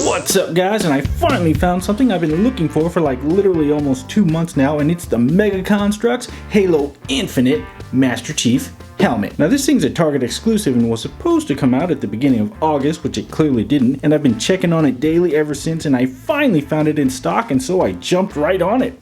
What's up, guys? And I finally found something I've been looking for like literally almost 2 months now, and it's the Mega Construx Halo Infinite Master Chief helmet. Now this thing's a Target exclusive and was supposed to come out at the beginning of August, which it clearly didn't, and I've been checking on it daily ever since, and I finally found it in stock, and so I jumped right on it.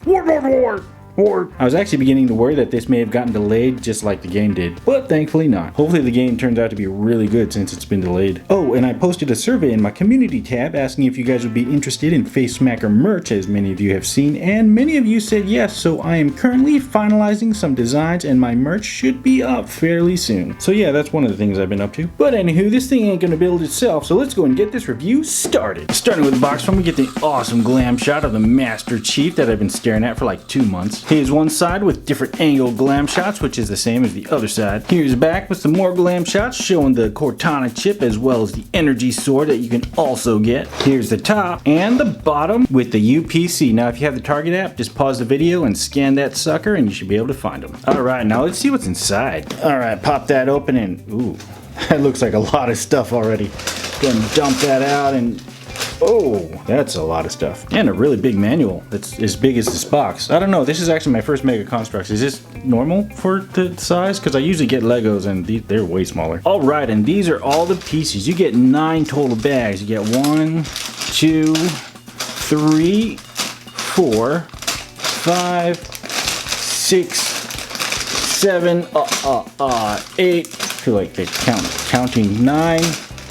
I was actually beginning to worry that this may have gotten delayed just like the game did, but thankfully not. Hopefully the game turns out to be really good since it's been delayed. Oh, and I posted a survey in my community tab asking if you guys would be interested in Face Smacker merch, as many of you have seen, and many of you said yes, so I am currently finalizing some designs and my merch should be up fairly soon. So yeah, that's one of the things I've been up to. But anywho, this thing ain't gonna build itself, so let's go and get this review started. Starting with the box front, we get the awesome glam shot of the Master Chief that I've been staring at for like 2 months. Here's one side with different angle glam shots, which is the same as the other side. Here's back with some more glam shots showing the Cortana chip as well as the energy sword that you can also get. Here's the top and the bottom with the UPC. Now if you have the Target app, just pause the video and scan that sucker and you should be able to find them. Alright, now let's see what's inside. Alright, pop that open and ooh, that looks like a lot of stuff already. Go ahead and dump that out and oh, that's a lot of stuff. And a really big manual that's as big as this box. I don't know, this is actually my first Mega Construx. Is this normal for the size? Because I usually get Legos and they're way smaller. Alright, and these are all the pieces. You get 9 total bags. You get 1, 2, 3, 4, 5, 6, 7, 8. I feel like they're counting 9,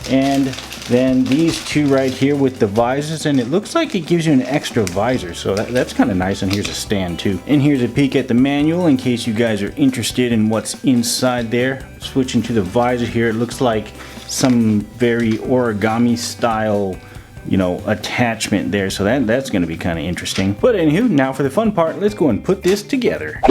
and then these two right here with the visors, and it looks like it gives you an extra visor, so that's kind of nice. And here's a stand too. And here's a peek at the manual in case you guys are interested in what's inside there. Switching to the visor here, it looks like some very origami style, you know, attachment there, so that's going to be kind of interesting. But anywho, now for the fun part, let's go and put this together.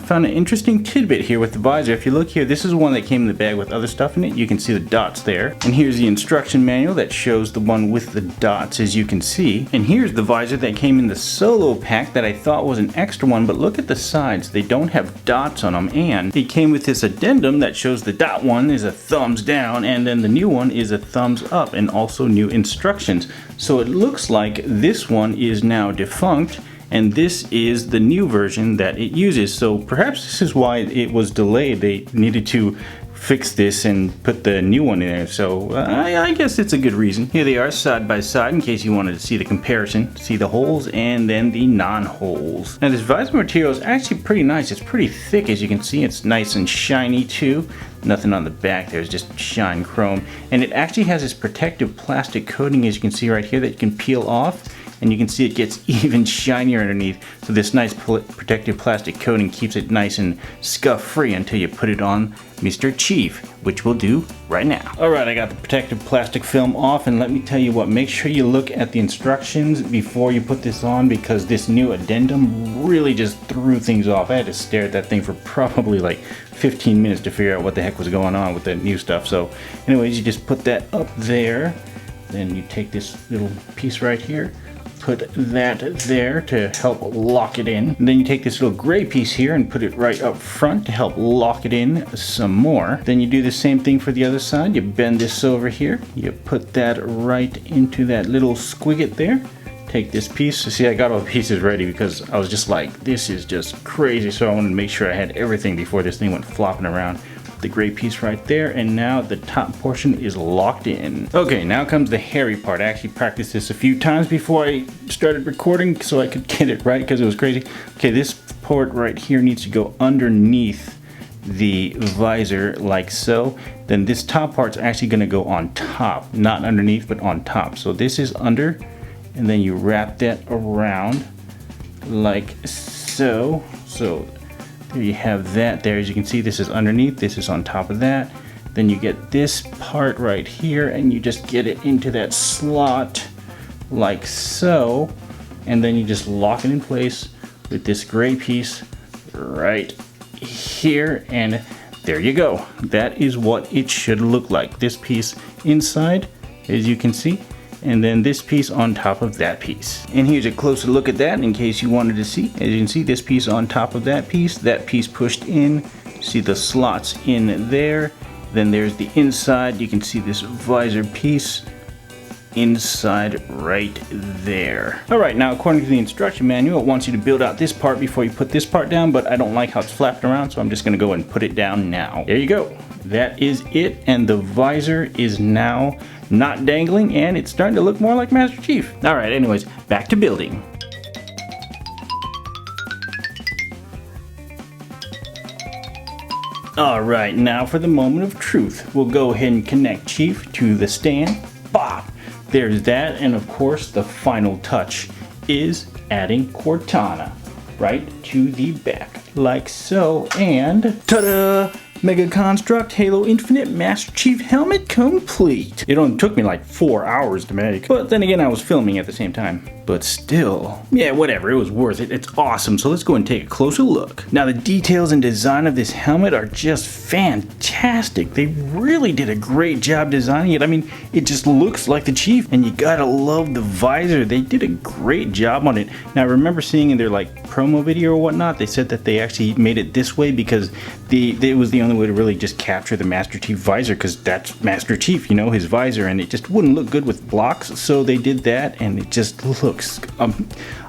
Found an interesting tidbit here with the visor. If you look here, this is one that came in the bag with other stuff in it. You can see the dots there. And here's the instruction manual that shows the one with the dots, as you can see. And here's the visor that came in the solo pack that I thought was an extra one, but look at the sides. They don't have dots on them, and it came with this addendum that shows the dot one is a thumbs down, and then the new one is a thumbs up, and also new instructions. So it looks like this one is now defunct, and this is the new version that it uses. So perhaps this is why it was delayed. They needed to fix this and put the new one in there. So I guess it's a good reason. Here they are side by side in case you wanted to see the comparison. See the holes and then the non-holes. Now this Visor Material is actually pretty nice. It's pretty thick, as you can see. It's nice and shiny too. Nothing on the back, there's just shine chrome. And it actually has this protective plastic coating, as you can see right here, that you can peel off. And you can see it gets even shinier underneath. So this nice protective plastic coating keeps it nice and scuff free until you put it on Mr. Chief, which we'll do right now. Alright, I got the protective plastic film off, and let me tell you what, make sure you look at the instructions before you put this on, because this new addendum really just threw things off. I had to stare at that thing for probably like 15 minutes to figure out what the heck was going on with that new stuff. So anyways, you just put that up there, then you take this little piece right here, put that there to help lock it in. And then you take this little gray piece here and put it right up front to help lock it in some more. Then you do the same thing for the other side. You bend this over here. You put that right into that little squigget there. Take this piece. See, I got all the pieces ready because I was just like, this is just crazy. So I wanted to make sure I had everything before this thing went flopping around. The gray piece right there, and now the top portion is locked in. Okay, now comes the hairy part. I actually practiced this a few times before I started recording so I could get it right because it was crazy. Okay, this port right here needs to go underneath the visor like so. Then this top part's actually going to go on top, not underneath but on top. So this is under, and then you wrap that around like so. So there you have that there. As you can see, this is underneath, this is on top of that. Then you get this part right here and you just get it into that slot like so, and then you just lock it in place with this gray piece right here, and there you go. That is what it should look like. This piece inside, as you can see, and then this piece on top of that piece. And here's a closer look at that in case you wanted to see. As you can see, this piece on top of that piece pushed in See the slots in there. Then there's the inside. You can see this visor piece inside right there. Alright, now according to the instruction manual, it wants you to build out this part before you put this part down, but I don't like how it's flapped around, so I'm just going to go and put it down now. There you go. That is it, and the visor is now not dangling, and it's starting to look more like Master Chief. Alright, anyways, back to building. Alright, now for the moment of truth. We'll go ahead and connect Chief to the stand. Bop! There's that, and of course the final touch is adding Cortana right to the back, like so, and ta-da! Mega Construct Halo Infinite Master Chief helmet complete. It only took me like 4 hours to make, but then again I was filming at the same time. But still, yeah, whatever, it was worth it. It's awesome, so let's go and take a closer look. Now the details and design of this helmet are just fantastic. They really did a great job designing it. I mean, it just looks like the Chief, and you gotta love the visor. They did a great job on it. Now I remember seeing in their like promo video or whatnot, they said that they actually made it this way because it was the only way to really just capture the Master Chief visor, because that's Master Chief, you know, his visor, and it just wouldn't look good with blocks, so they did that, and it just looks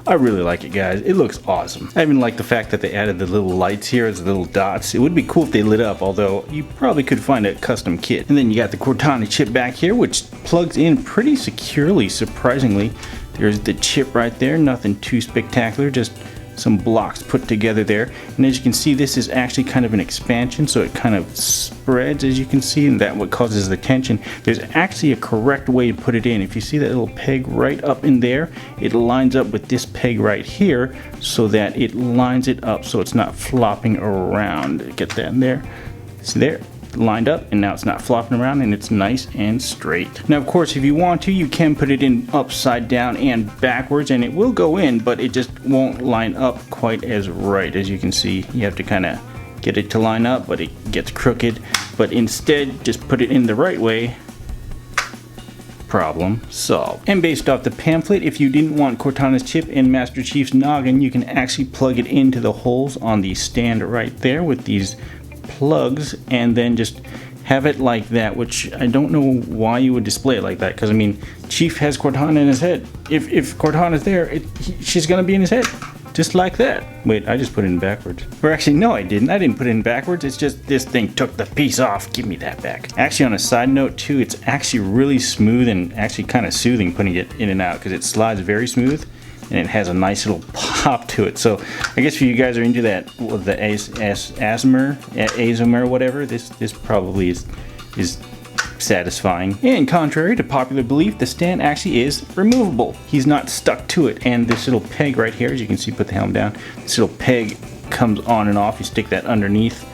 I really like it, guys. It looks awesome. I even like the fact that they added the little lights here as little dots. It would be cool if they lit up, although you probably could find a custom kit. And then you got the Cortana chip back here, which plugs in pretty securely, surprisingly. There's the chip right there, nothing too spectacular, just some blocks put together there. And as you can see, this is actually kind of an expansion, so it kind of spreads, as you can see, and that's what causes the tension. There's actually a correct way to put it in. If you see that little peg right up in there, it lines up with this peg right here so that it lines it up so it's not flopping around. Get that in there. See there? Lined up, and now it's not flopping around, and it's nice and straight. Now of course, if you want to, you can put it in upside down and backwards, and it will go in, but it just won't line up quite as right. As you can see, you have to kind of get it to line up, but it gets crooked. But instead, just put it in the right way. Problem solved. And based off the pamphlet, if you didn't want Cortana's chip in Master Chief's noggin, you can actually plug it into the holes on the stand right there with these plugs, and then just have it like that, which I don't know why you would display it like that, because I mean, Chief has Cortana in his head. If Cortana's there, she's gonna be in his head, just like that. Wait, I just put it in backwards. Or actually, no, I didn't put it in backwards. It's just this thing took the piece off. Give me that back. Actually, on a side note too, it's actually really smooth and actually kind of soothing putting it in and out, because it slides very smooth and it has a nice little pop to it. So I guess if you guys are into that, the ASMR, whatever, this probably is satisfying. And contrary to popular belief, the stand actually is removable. He's not stuck to it. And this little peg right here, as you can see, put the helm down, this little peg comes on and off. You stick that underneath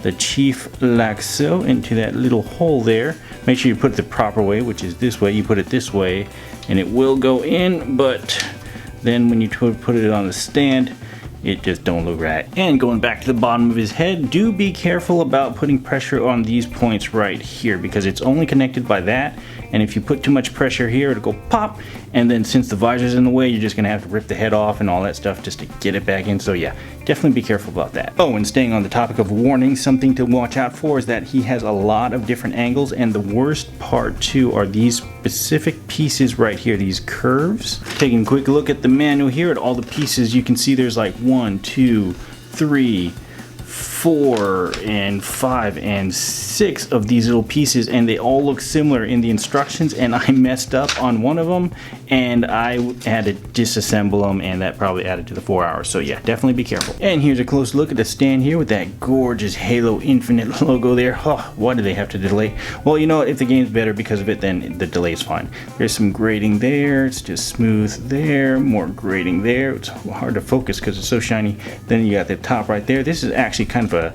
the Chief like so, into that little hole there. Make sure you put it the proper way, which is this way. You put it this way and it will go in, but then when you put it on the stand, it just don't look right. And going back to the bottom of his head, do be careful about putting pressure on these points right here, because it's only connected by that, and if you put too much pressure here, it'll go pop, and then since the visor's in the way, you're just gonna have to rip the head off and all that stuff just to get it back in. So yeah, definitely be careful about that. Oh, and staying on the topic of warnings, something to watch out for is that he has a lot of different angles, and the worst part too are these specific pieces right here, these curves. Taking a quick look at the manual here at all the pieces, you can see there's like 1, 2, 3, 4 and 5 and 6 of these little pieces, and they all look similar in the instructions, and I messed up on one of them and I had to disassemble them, and that probably added to the 4 hours. So yeah, definitely be careful. And here's a close look at the stand here with that gorgeous Halo Infinite logo there. Oh, why do they have to delay? Well, you know, if the game's better because of it, then the delay is fine. There's some grading there, it's just smooth there, more grading there. It's hard to focus because it's so shiny. Then you got the top right there. This is actually kind of a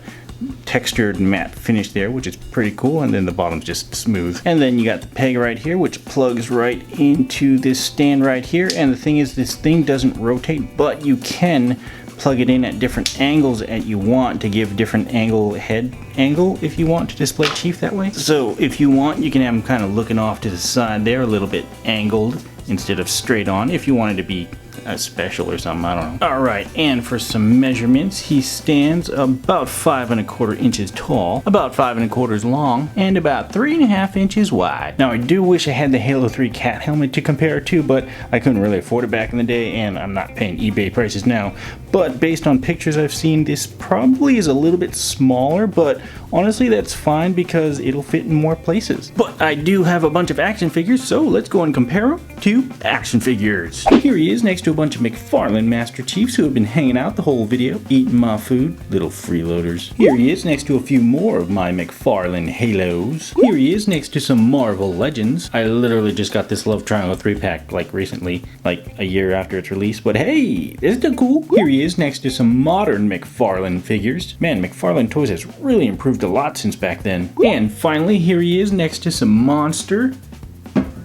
textured matte finish there, which is pretty cool, and then the bottom's just smooth. And then you got the peg right here, which plugs right into this stand right here. And the thing is, this thing doesn't rotate, but you can plug it in at different angles that you want to give different head angle if you want to display Chief that way. So if you want, you can have him kind of looking off to the side there, a little bit angled instead of straight on. If you wanted to be a special or something, I don't know. Alright, and for some measurements, he stands about 5 1/4 inches tall, about 5 1/4 long, and about 3 1/2 inches wide. Now I do wish I had the Halo 3 cat helmet to compare it to, but I couldn't really afford it back in the day, and I'm not paying eBay prices now. But based on pictures I've seen, this probably is a little bit smaller, but honestly that's fine because it'll fit in more places. But I do have a bunch of action figures, so let's go and compare them to action figures. Here he is next to a bunch of McFarlane Master Chiefs who have been hanging out the whole video, eating my food, little freeloaders. Here he is next to a few more of my McFarlane Halos. Here he is next to some Marvel Legends. I literally just got this Love Triangle 3-pack like recently, like a year after its release, but hey, it's still cool. Here he is next to some modern McFarlane figures. Man, McFarlane Toys has really improved a lot since back then. And finally, here he is next to some Monster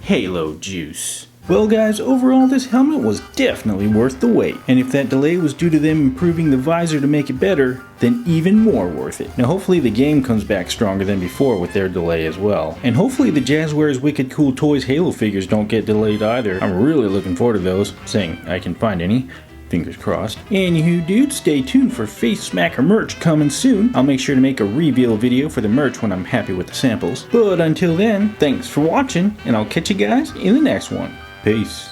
Halo juice. Well guys, overall this helmet was definitely worth the wait. And if that delay was due to them improving the visor to make it better, then even more worth it. Now hopefully the game comes back stronger than before with their delay as well. And hopefully the Jazzwares Wicked Cool Toys Halo figures don't get delayed either. I'm really looking forward to those, saying I can find any. Fingers crossed. Anywho dudes, stay tuned for Face Smacker merch coming soon. I'll make sure to make a reveal video for the merch when I'm happy with the samples. But until then, thanks for watching, and I'll catch you guys in the next one. Peace.